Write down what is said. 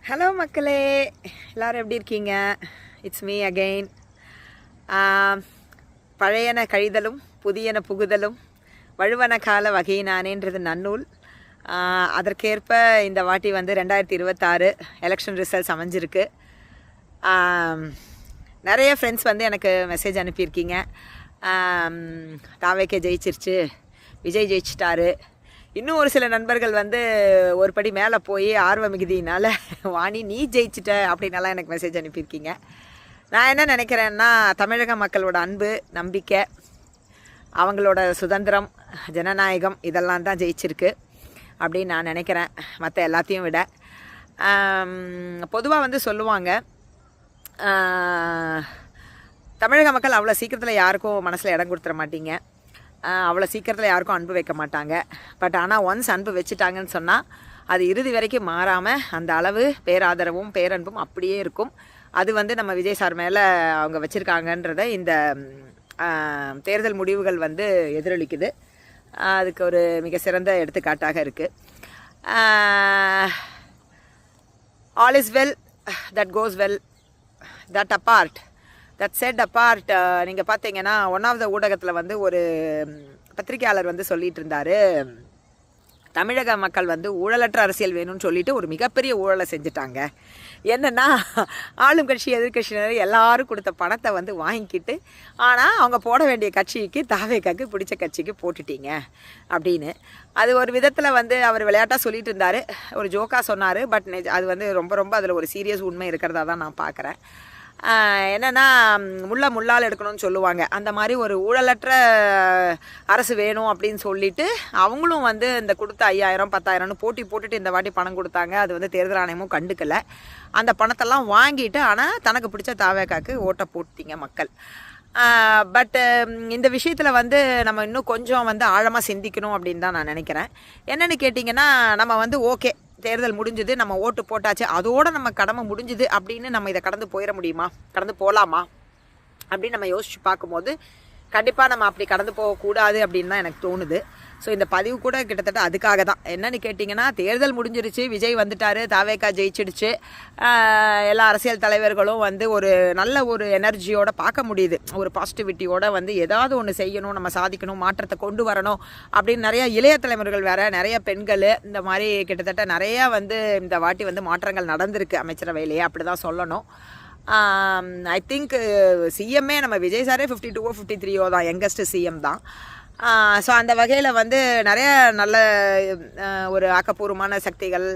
Hello மக்களே, எல்லோரும் எப்படி இருக்கீங்க? It's me again. பழையன கழிதலும் புதியன புகுதலும் வழுவன கால வகையினானேன்றது நன்னூல். அதற்கேற்ப இந்த வாட்டி வந்து 2026 எலெக்ஷன் ரிசல்ட்ஸ் அமைஞ்சிருக்கு. நிறைய ஃப்ரெண்ட்ஸ் வந்து எனக்கு மெசேஜ் அனுப்பியிருக்கீங்க. தாவேக்கே ஜெயிச்சிருச்சு, விஜய் ஜெயிச்சிட்டாரு. இன்னும் ஒரு சில நண்பர்கள் வந்து ஒரு படி மேலே போய் ஆர்வ மிகுதியினால் வாணி நீ ஜெயிச்சிட்ட அப்படின்னலாம் எனக்கு மெசேஜ் அனுப்பியிருக்கீங்க. நான் என்ன நினைக்கிறேன்னா, தமிழக மக்களோட அன்பு, நம்பிக்கை, அவங்களோட சுதந்திரம், ஜனநாயகம் இதெல்லாம் தான் ஜெயிச்சிருக்கு அப்படின்னு நான் நினைக்கிறேன், மற்ற எல்லாத்தையும் விட. பொதுவாக வந்து சொல்லுவாங்க, தமிழக மக்கள் அவ்வளோ சீக்கிரத்தில் யாருக்கும் மனசில் இடம் கொடுத்துட மாட்டீங்க, அவ்வளோ சீக்கிரத்தில் யாருக்கும் அன்பு வைக்க மாட்டாங்க. பட் ஆனால் ஒன்ஸ் அன்பு வச்சுட்டாங்கன்னு சொன்னால் அது இறுதி வரைக்கும் மாறாமல் அந்த அளவு பேராதரவும் பேரன்பும் அப்படியே இருக்கும். அது வந்து நம்ம விஜய் சார் மேலே அவங்க வச்சுருக்காங்கன்றத இந்த தேர்தல் முடிவுகள் வந்து எதிரொலிக்குது. அதுக்கு ஒரு மிக சிறந்த எடுத்துக்காட்டாக இருக்குது. All is well that cos well, that apart, that set apart. நீங்கள் பார்த்தீங்கன்னா ஒன் ஆஃப் த ஊடகத்தில் வந்து ஒரு பத்திரிகையாளர் வந்து சொல்லிகிட்டு இருந்தார், தமிழக மக்கள் வந்து ஊழலற்ற அரசியல் வேணும்னு சொல்லிட்டு ஒரு மிகப்பெரிய ஊழலை செஞ்சுட்டாங்க. என்னென்னா, ஆளும் கட்சி எதிர்கட்சியினர் எல்லாரும் கொடுத்த பணத்தை வந்து வாங்கிக்கிட்டு, ஆனால் அவங்க போட வேண்டிய கட்சிக்கு, தாவேக்காக்கு பிடிச்ச கட்சிக்கு போட்டுட்டீங்க அப்படின்னு. அது ஒரு விதத்தில் வந்து அவர் விளையாட்டாக சொல்லிட்டு இருந்தார், ஒரு ஜோக்காக சொன்னார். பட் அது வந்து ரொம்ப அதில் ஒரு சீரியஸ் உண்மை இருக்கிறதா தான் நான் பார்க்குறேன். என்னென்னா, முள்ளால் எடுக்கணும்னு சொல்லுவாங்க. அந்த மாதிரி ஒரு ஊழலற்ற அரசு வேணும் அப்படின்னு சொல்லிட்டு அவங்களும் வந்து இந்த கொடுத்த 5000 10,000ன்னு போட்டுட்டு இந்த வாட்டி பணம் கொடுத்தாங்க. அது வந்து தேர்தல் ஆணையமும் கண்டுக்கலை. அந்த பணத்தெல்லாம் வாங்கிட்டு ஆனால் தனக்கு பிடிச்ச தாவேக்காக்கு ஓட்டை போட்டீங்க மக்கள். பட் இந்த விஷயத்தில் வந்து நம்ம இன்னும் கொஞ்சம் வந்து ஆழமாக சிந்திக்கணும் அப்படின்னு தான் நான் நினைக்கிறேன். என்னென்னு கேட்டிங்கன்னா, நம்ம வந்து ஓகே, தேர்தல் முடிஞ்சுது, நம்ம ஓட்டு போட்டாச்சு, அதோடு நம்ம கடமை முடிஞ்சுது அப்படின்னு நம்ம இதை கடந்து போயிட முடியுமா, கடந்து போகலாமா அப்படின்னு நம்ம யோசிச்சு பார்க்கும்போது கண்டிப்பாக நம்ம அப்படி கடந்து போகக்கூடாது அப்படின்னு தான் எனக்கு தோணுது. ஸோ இந்த பதிவு கூட கிட்டத்தட்ட அதுக்காக தான். என்னென்னு கேட்டிங்கன்னா, தேர்தல் முடிஞ்சிருச்சு, விஜய் வந்துட்டார், தாவேக்கா ஜெயிச்சிடுச்சு, எல்லா அரசியல் தலைவர்களும் வந்து ஒரு நல்ல ஒரு எனர்ஜியோடு பார்க்க முடியுது, ஒரு பாசிட்டிவிட்டியோடு வந்து ஏதாவது ஒன்று செய்யணும், நம்ம சாதிக்கணும், மாற்றத்தை கொண்டு வரணும் அப்படின்னு நிறையா இளைய தலைவர்கள் வேறு, நிறைய பெண்கள், இந்த மாதிரி கிட்டத்தட்ட நிறையா வந்து இந்த வாட்டி வந்து மாற்றங்கள் நடந்திருக்கு அமைச்சரவையிலேயே, அப்படி தான் சொல்லணும். ஐ திங்க் சிஎம்ஏ நம்ம விஜய் சாரே 52ஓ 53ஓ தான், யங்கஸ்ட் சிஎம் தான். ஸோ அந்த வகையில் வந்து நிறைய நல்ல ஒரு ஆக்கப்பூர்வமான சக்திகள்